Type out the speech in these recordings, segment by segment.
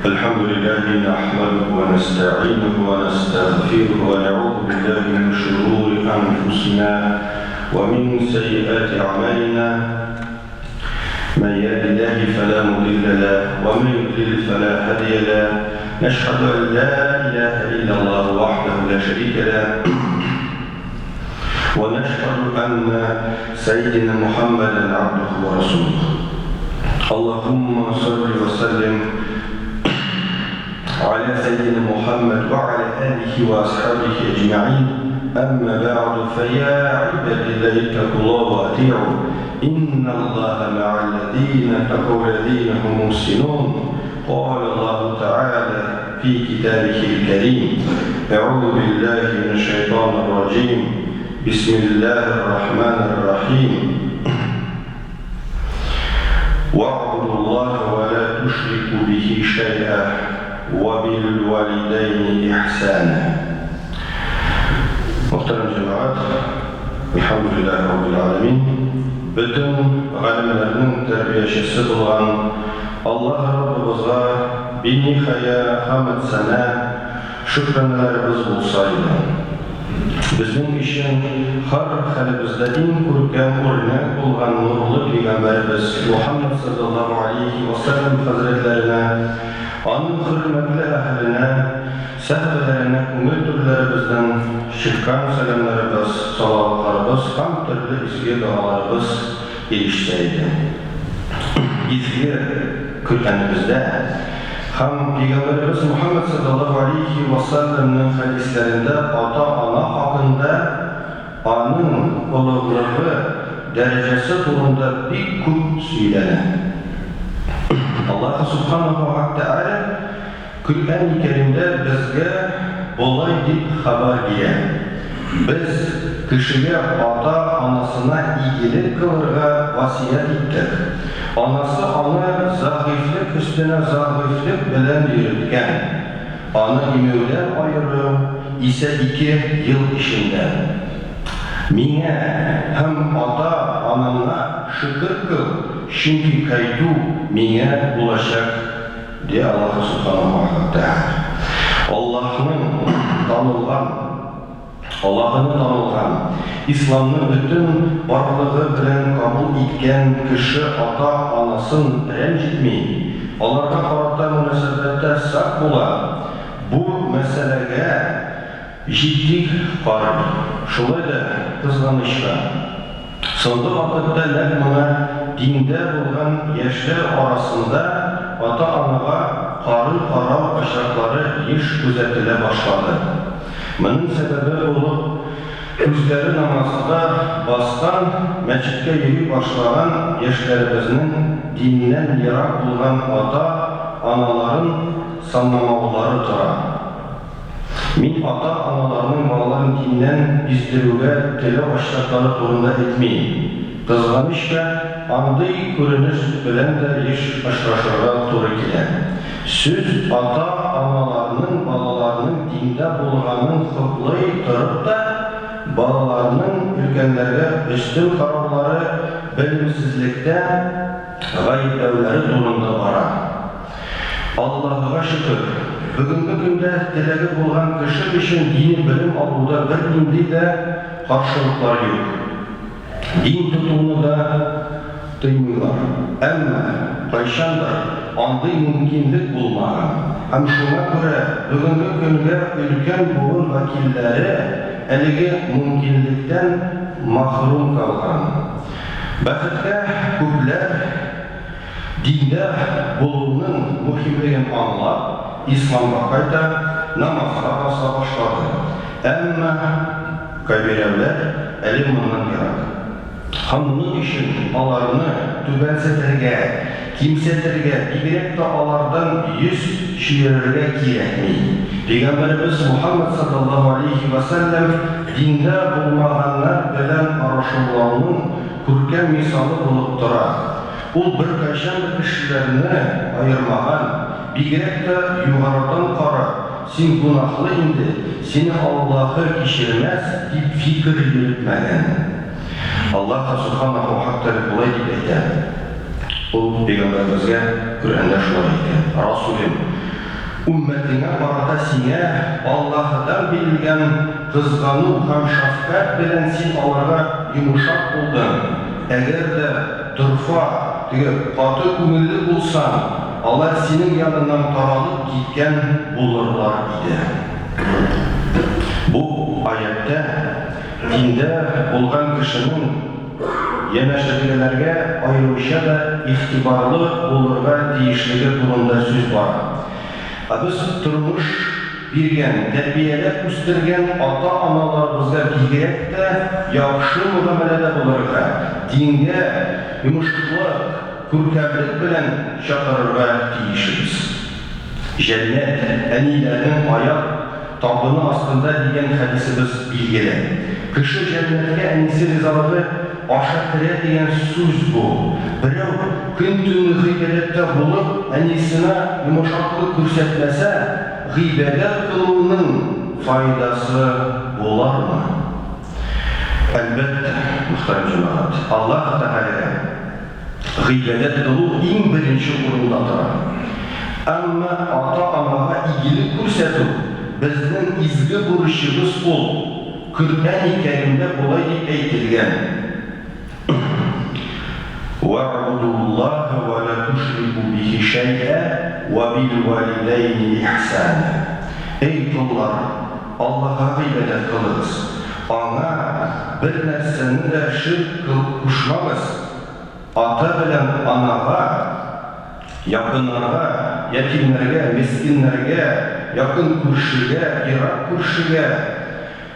الحمد لله نحمده ونستعينه ونستغفره ونعوذ بالله من شرور أنفسنا ومن سيئات أعمالنا من يهد الله فلا مضل له ومن يضلل فلا هادي له نشهد أن لا إله إلا الله وحده لا شريك له ونشهد أن سيدنا محمدا عبده ورسوله اللهم صل وسلم على سيدنا محمد وعلى آله وأصحابه أجمعين أما بعد فيا عباد الله اتقوا الله وأطيعوا إن الله مع الذين اتقوا الذين هم محسنون قال الله تعالى في كتابه الكريم أعوذ بالله من الشيطان الرجيم بسم الله الرحمن الرحيم واعبدوا الله ولا تشركوا به شيئا وبالوالدين إحسانا. Muhterem cemaat, elhamdülillah Rabbil Alemin. Bütün alimlerin terbiyecisi olan Allah Rabbimizga binihaya hamd sana şükranlarımız olsaydı. Bizning için har halimizda eng ko'rkam o'rnak bo'lgan nurli Peygamberimiz Muhammad sallallohu alayhi va sallam hazretlerine, onun hürmetli ahline, sahbelerine, ümmetlerimizden şirkan selamlarımız, salavatlarımız, ham türlü izgi dualarımız erişseydi. İzgi kökenimizde ham Peygamberimiz Muhammed sallallahu aleyhi ve sellem'in hadislerinde ata-ana hakkında anın olurluğu derecesi turunda bir kut söylenir. Allah subhanahu wa ta'ala Kur'an-ı Kerim'de bizge olay deyip haber giyen. Biz kişiye ata-anasına iyilik kılırga vasiyet ettik. Anası ana zayıflık üstüne zayıflık bilen yürütken, ana imevden ayrı ise 2 yıl içinde. Mine hem ata-anana şükür kıl, çünkü kaydu mine ulaşacak diye Allah subhanahu wa ta'ala. Allah'ın tanılgan, İslam'ın bütün varlığı bilen kabul etken kişi ata-anasın rencitmeyin. Onlarga karata münasebette sak bula. Bu meselege ciddi karı. Şolay da kızganışka. Sonda vakitte lehmana dinde bulgan yaşlar arasında ata-anaga karı karav aşakları iş gözetile başladı. Bunun sebebi olup özleri namazda bastan, meçitte yürü başlayan yaşlarımızın dinden yarak bulgan ata-anaların sanmamalarıdır. Min ata-analarının bağların dinden bizdirüge tele başlıkları turunda etmeyin. Kızganışka andıy görünüş bilen de iş aşraşırga turu gider. Söz ata-analarının balalarının dinde bulganın hıklıyı tırıp da balalarının ülkenlerine üstün kararları bilimsizlikte gayipevleri turunda var. Allah'a şükür, bugünkü günde dilegi bulgan kişi için dini bilim alıda bir dindi de karşılıklar yok. Din tutumunu da duymuylar. Ama kayşandır, andı mümkünlük bulmağa. Hem şuna göre bugünkü günde ülken boğun vakilleri eligi mümkünlükten mahrum kalgan. Bakıtka köpler dinde bulunun muhimliğini anlar, İslam'a kayda namazga basa başladı. Ama kabirevler elimından yarak. Hamının için alarını tübenseterge, kimseterge, ibrek de alardan yüz şiirlerge kirekmeyin. Peygamberimiz Muhammed sallallahu aleyhi ve sellem dinde bulmağanlar bilen araşırlarının kürken misalı bulup durar. O bir kaşan kişilerini ayırmağan, ibrek de yukarıdan kara, sen günahlı indi, seni Allah'ı kişirmez deyip fikir yürütmeden. Allah subhanahu wa ta'ala kolay deyip eder. O Peygamberimizge Kur'an'da şuna deyken, Resulüm Ümmetine karata sine Allah'tan bilgen kızganu hem şafkat bilen sin alara yumuşak oldun. Eğer de durfa, katı ümürlü bulsan, Allah senin yanından taralıp gitken bulurlar idi. Bu ayette dinde olgan kişinin yemeşlekilerge ayrılışa da ihtibarlı olurga deyişligi durumda söz var. Biz turmuş birgen, terbiyelep üstürgen ata-analarımızga bilgerek de yaxşı muamelede bulurga, dinge yumuşaklık, kurkablik bilen şakırırga deyişimiz. Cennet, enilerin ayak tabını aslında diyen hadisimiz bilgili. Kışı cennetke enisi rizalığı aşağı diyen söz bu. Birey gün tünü gıybedette bulup enisine yumuşaklık görsetmese gıybedet kılığının faydası olar mı? Elbette muhterem cemaat, Allah Teala gıybedet kılığı en birinci orundadır. Ama ata-anaga iyilik görsetip bizning izgi burishimiz ol. Kur'an-ı Kerim'de olay deb aytilgan. وَاعْبُدُوا اللَّهَ وَلَا تُشْرِكُوا بِهِ شَيْئًا وَبِالْوَالِدَيْنِ إِحْسَانًا. Ey kullar, Allah'a ibadet kılınız. Ona bir nerseni de şirk koşmamız. Ata bilen anaga, yakınlara, yetimlerge, miskinlerge, yakın kurşuga, irak kurşuga,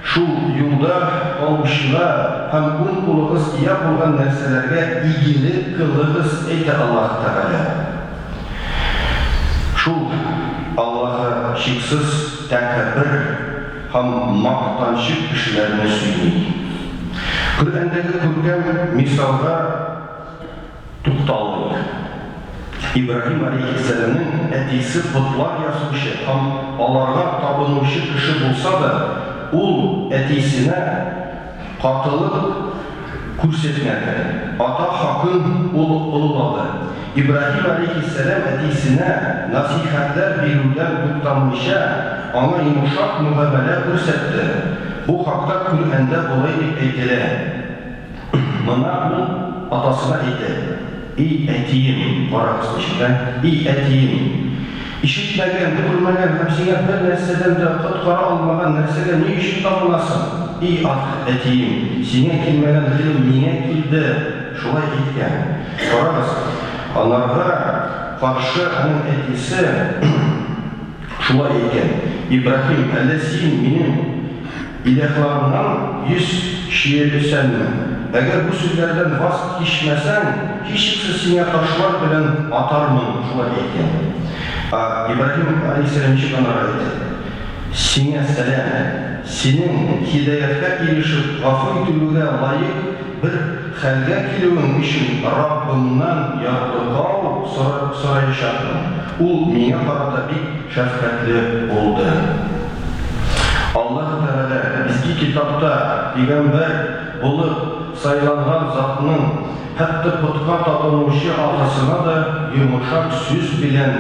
şu yolda olmuşlar, hem un kulağız iya bulgan nerselerge iyilik kılığız eydi Allah Teala. Şu Allah'a şiksiz tekbir, hem maktançık kişilerine suymayı. Kur'an'daki Kur'an misalda tutaldık. İbrahim Aleyhisselam'ın etisi putlar yazmışı, hem Allah'a tapınmışı kişi bulsa da, ul etisine katılıp kursetmedi. Ata hakkın ululladı. İbrahim Aleyhisselam etisine nasihatler verilden tutanmışa ama yumuşak muamele kursetti. Bu hakta Kur'an'da olayı eytile. Buna atasına eyti. İyi etiyim, para kısmışken, iyi etiyim. İşitmegen, görmegen, hepsine bir nerseden de kıtkara almagan nerseden ne işit tapılasın? İyi at etiyim, sine kilmegen dilim mine kildi, şulay etken. Sorarız, onlara karşı onun etisi şulay etken. İbrahim, ellesin benim ilahlarından 100 şiirli senmi. Eğer bu sözlerden vazgeçmesen, hiç sine taşlar bilen atarmın şulay etken. İbrahim Aleyhisselam için onlara aydı. Sine selam, senin hidayete erişip gafur etülüge layık bir halga kilüğün için Rabbimden yardıkav sorayışadım. O mine karada bir şefkatli oldu. Allah Teala bizgi kitapta Peygamber olup sayılanlar zatının hatta putka tapılmışı atasına da yumuşak söz bilen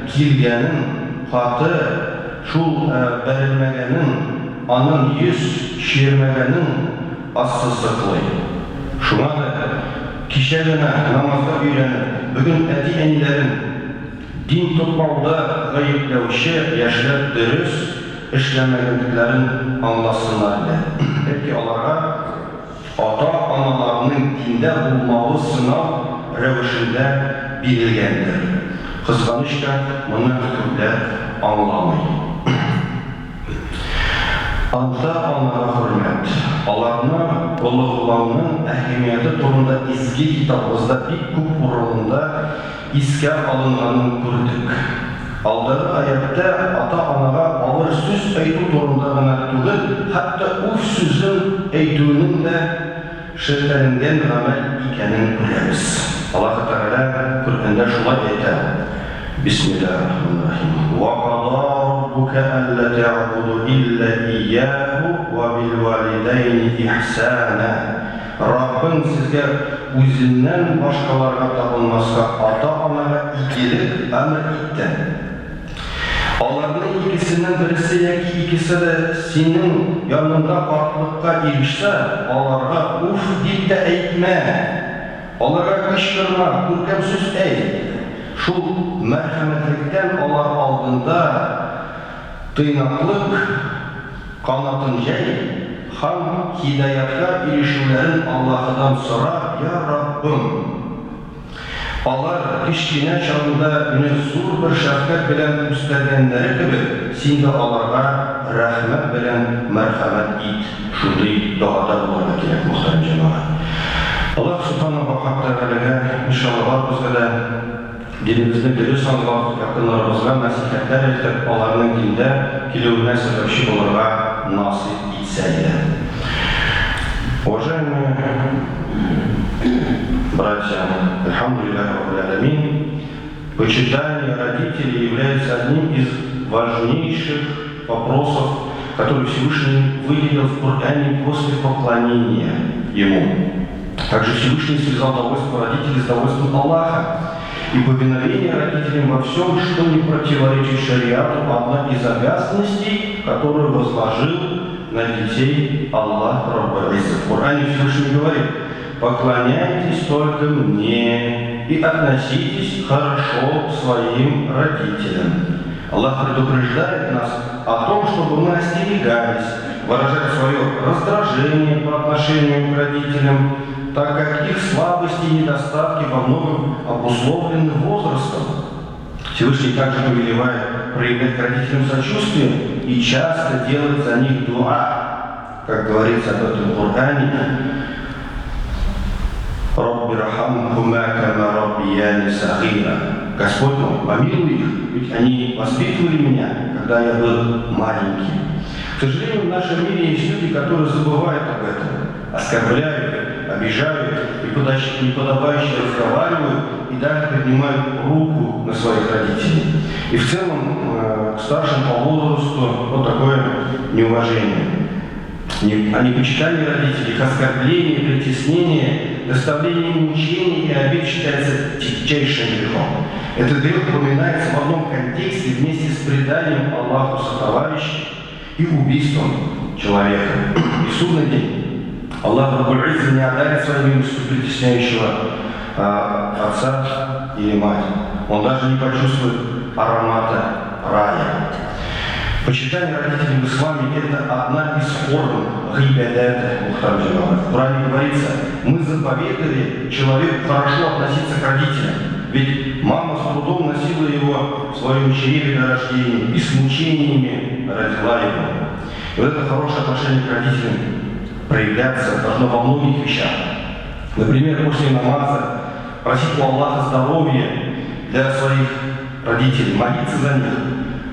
kilgenin katı şu verilmegenin anın yüz şiirmegenin assızlıklı. Şuna da kişilerine namazda öğrenip bugün eti enilerin din tutmada gayıplevşi yaşlar dürüst işlemegediklerin anlasınlar ile. Belki onlara ata-analarının dinde bulmalı sınav revişinde bililgendir. Kızganışta bunu hükümler anlamayın. Ata-anara hürmet, Allah'ın kulluğunun ehemmiyeti turunda izgi kitabımızda bir küp vurulunda iske alınganını gördük. Aldığı ayette ata-anara ağır söz eytü turunda gana tügül, hatta o sözün eytüğünün de şirklerinden amel ikenin biliriz. Allah Teala Kur'an'da şulay eyter. Bismillahirrahmanirrahim. وَقَضَى رَبُّكَ أَلَّا تَعْبُدُوا إِلَّا إِيَّاهُ وَبِالْوَالِدَيْنِ إِحْسَانًا. Rabbin sizge özünden başkalarına tapılmazsa ata-anaga iyilik emir etti. Аларның икесеннән берсе яки икесе дә синең янында картлыкка ирешсә, аларга уф дип тә әйтмә. Аларга кычкырма, күркәм сүз әйт. Шул мәрхәмәтлектән алар алдында тыйнаклык канатын җәй һәм һидаятка ирешүләрен Аллаһыдан сора, я Раббым. Алар кичкенә чагында мине зур бер шәфкать белән үстергәннәре кебек, син дә аларга рәхмәт белән мәрхәмәт ит. Шундый догада булырга кирәк, мөхтәрәм җәмәгать. Аллаһ Субханаһу ва Тәгаләгә иншаллаһ безгә дә dinimizde dürüst anlamak, yakınlarımızla nasihatler etip, onların dinde kilövüne sebepçi olurga nasip etseydi. Уважаемые братья, Альхамдулиллах Раббил Алямин, почитание родителей является одним из важнейших вопросов, который Всевышний выделил в Коране после поклонения Ему. Также Всевышний связал довольство родителей с довольством Аллаха. И повиновение родителям во всем, что не противоречит шариату, одна из обязанностей, которую возложил на детей Аллах Раббул Иззат. В Коране Всевышний говорит: поклоняйтесь только мне и относитесь хорошо к своим родителям. Аллах предупреждает нас о том, чтобы мы остерегались выражать свое раздражение по отношению к родителям, так как их слабости и недостатки во многом обусловлены возрастом. Всевышний также повелевает проявлять к родителям сочувствие и часто делать за них дуа, как говорится об этом в Коране. «Рабби рахамхума кама раббияни сагира». Господь мой, помилуй их, ведь они воспитывали меня, когда я был маленьким. К сожалению, в нашем мире есть люди, которые забывают об этом, оскорбляют, обижают и неподобающе разговаривают и даже поднимают руку на своих родителей. И в целом к старшим по возрасту вот такое неуважение. А непочитание родителей, их оскорбление, притеснение, доставление мучений и обид считается тягчайшим грехом. Этот грех упоминается в одном контексте вместе с преданием Аллаху сотоварища и убийством человека. И в судный день Аллах Раббул Иззат не одарит своей милостью притесняющего отца или мать. Он даже не почувствует аромата рая. Почитание родителей в исламе – это одна из форм гибадата, мухтарам җәмәгать. В Коране говорится: мы заповедали человеку хорошо относиться к родителям, ведь мама с трудом носила его в своем чреве до рождения и с мучениями родила его. И вот это хорошее отношение к родителям проявляться должно во многих вещах. Например, после намаза просить у Аллаха здоровья для своих родителей, молиться за них,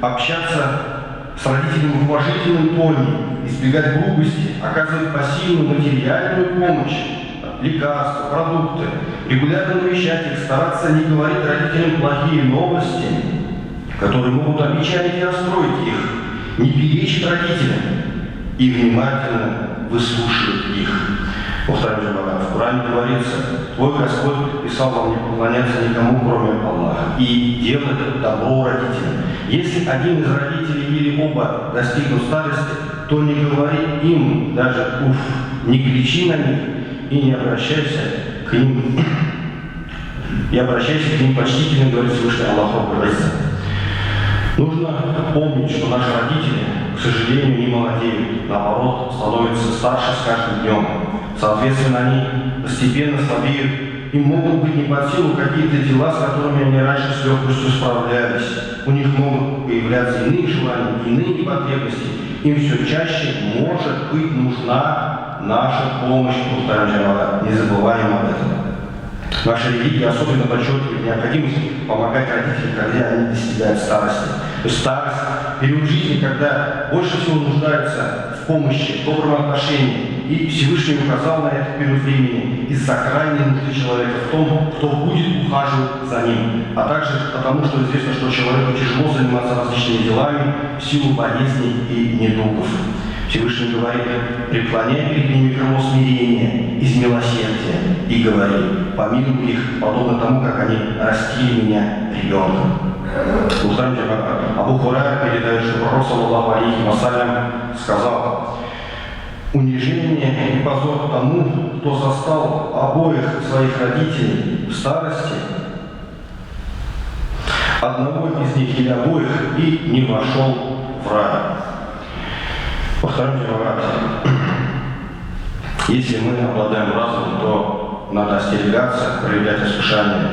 общаться с родителями в уважительном тоне, избегать грубости, оказывать пассивную материальную помощь, лекарства, продукты, регулярно навещать их, стараться не говорить родителям плохие новости, которые могут опечалить и расстроить их, не перечить родителям и внимательно выслушивать их. В Коране говорится: твой Господь писал вам не поклоняться никому, кроме Аллаха, и делать добро родителям. Если один из родителей или оба достигнут старости, то не говори им даже уф, не кричи на них и не обращайся к ним. И обращайся к ним почтительно, говорит Всевышний Аллах Раббул Иззат. Нужно помнить, что наши родители, к сожалению, не молодеют, наоборот, становятся старше с каждым днем. Соответственно, они постепенно слабеют, им могут быть не под силу какие-то дела, с которыми они раньше с легкостью справлялись. У них могут появляться иные желания, иные потребности. Им все чаще может быть нужна наша помощь, не забываем об этом. Наша религия особенно подчеркивает необходимость помогать родителям, когда они достигают старости. То есть старость – период жизни, когда больше всего нуждаются в помощи, в добром отношении. И Всевышний указал на этот период времени из-за крайней нужды человека в том, кто будет ухаживать за ним. А также потому, что известно, что человеку тяжело заниматься различными делами в силу болезней и недугов. Всевышний говорит: преклоняй перед ними крыло смирения из милосердия и говори: помилуй их, подобно тому, как они растили меня ребенком. Абу Хурайра передает, что Пророк саллаллаху алейхи вассалям сказал: унижение и позор тому, кто застал обоих своих родителей в старости, одного из них или обоих, и не вошел в рай. Повторяю, если мы обладаем разумом, то надо остерегаться, проявлять послушание,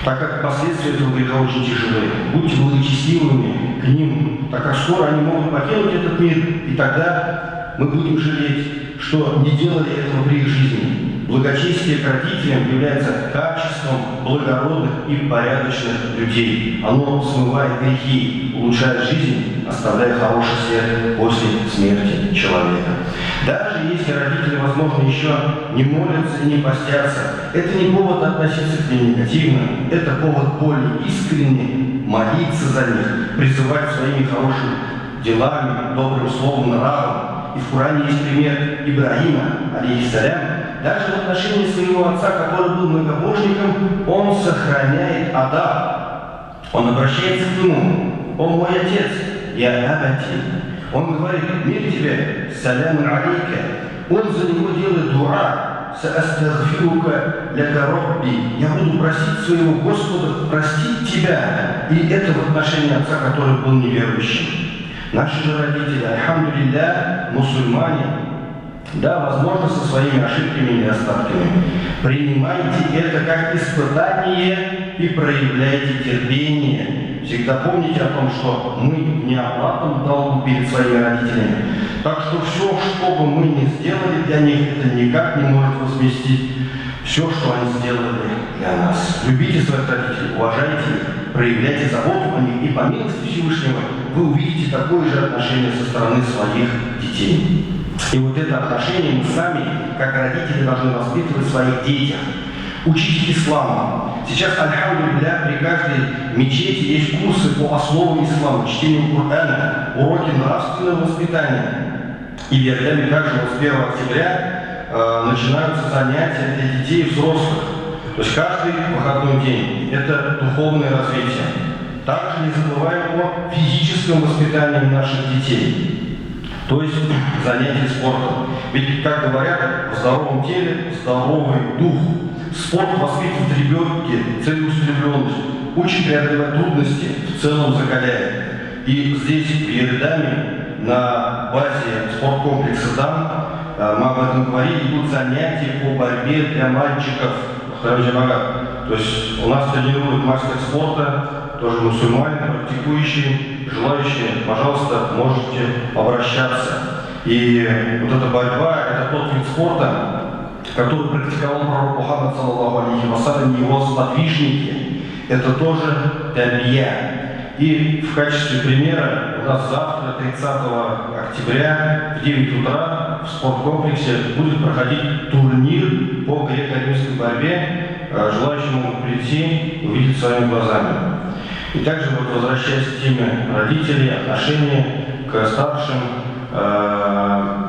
так как последствия этого греха очень тяжелые. Будьте благочестивыми к ним, так как скоро они могут покинуть этот мир, и тогда мы будем жалеть, что не делали этого при их жизни. Благочестие к родителям является качеством благородных и порядочных людей. Оно смывает грехи, улучшает жизнь, оставляя хороший след после смерти человека. Даже если родители, возможно, еще не молятся и не постятся, это не повод относиться к ним негативно, это повод более искренне молиться за них, призывать своими хорошими делами, добрым словом, нравом. И в Коране есть пример Ибрагима, алейхиссалям. Даже в отношении своего отца, который был многобожником, он сохраняет адаб. Он обращается к нему: «О мой отец, я абати». Он говорит: «Мир тебе, салям алейка». Он за него делает дуа: «Саастагфирука ляка робби». Я буду просить своего Господа простить тебя. И это в отношении отца, который был неверующим. Наши же родители, альхамдулилля, мусульмане, да, возможно, со своими ошибками и недостатками. Принимайте это как испытание и проявляйте терпение. Всегда помните о том, что мы в неоплатном долгу перед своими родителями. Так что все, что бы мы ни сделали для них, это никак не может возместить все, что они сделали для нас. Любите своих родителей, уважайте их, проявляйте заботу о них, и по милости Всевышнего вы увидите такое же отношение со стороны своих детей. И вот это отношение мы сами, как родители, должны воспитывать в своих детях. Учить исламу. Сейчас, альхамдулилля, при каждой мечети есть курсы по основам ислама, чтению Корана, уроки нравственного воспитания. И вероятно, также вот с 1 октября начинаются занятия для детей и взрослых. То есть каждый выходной день – это духовное развитие. Также не забываем о физическом воспитании наших детей. То есть занятия спортом. Ведь, как говорят, в здоровом теле здоровый дух. Спорт воспитывает в ребенке целеустремленность, учит преодолевать трудности, в целом закаляет. И здесь, в Еридаме, на базе спорткомплекса «Дан», мы об этом говорили, идут занятия по борьбе для мальчиков. То есть у нас тренируют мастер спорта, тоже мусульмане, практикующие, желающие, пожалуйста, можете обращаться. И вот эта борьба – это тот вид спорта, который практиковал пророк Мухаммад, саллаллаху алейхи вассалям, его сподвижники. Это тоже табия. И в качестве примера у нас завтра, 30 октября, в 9 утра в спорткомплексе будет проходить турнир по греко-римской борьбе. Желающие могут прийти, увидеть своими глазами. И также, вот, возвращаясь к теме родителей, отношения к старшим,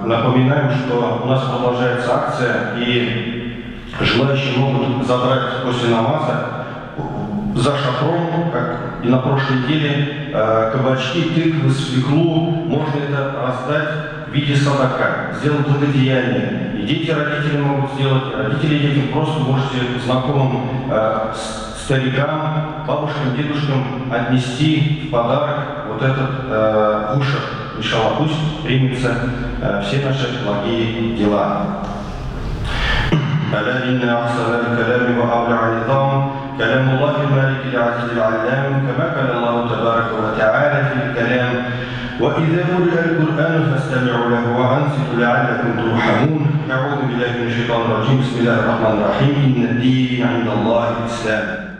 напоминаем, что у нас продолжается акция, и желающие могут забрать после намаза за шатром, как и на прошлой неделе, кабачки, тыквы, свеклу. Можно это раздать в виде садака, сделать благодеяние. И дети, родители могут сделать, родители и дети просто можете знакомым старикам, бабушкам, дедушкам отнести в подарок вот этот кушер. Иншаллах, пусть примутся все наши благие дела. ألا إن أحسن الكلام وأبلع النظام كلام الله المالك العزيز العلام كما قال الله تبارك وتعالى في الكلام وإذا قرئ القرآن فاستمعوا له وأنصتوا لعلكم ترحمون. أعوذ بالله من الشيطان الرجيم. بسم الله الرحمن الرحيم. إن الدين عند الله الإسلام.